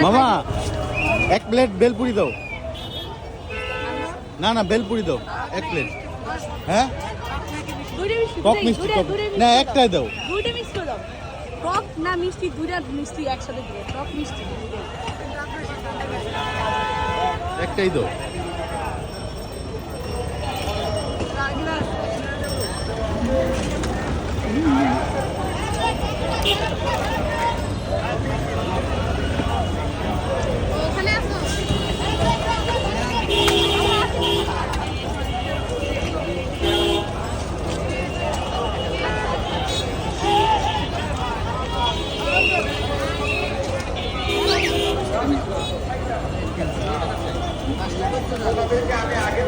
মামা এক প্লেট বেলপুরি দাও। না না বেলপুরি দাও এক প্লেট। হ্যাঁ টক মিষ্টি না একটাই দাও। দুইটা মিক্স করে দাও। টক না মিষ্টি দুইটা মিষ্টি একসাথে দিও। টক মিষ্টি একটাই দাও। ওখানে আসো। আমি আগে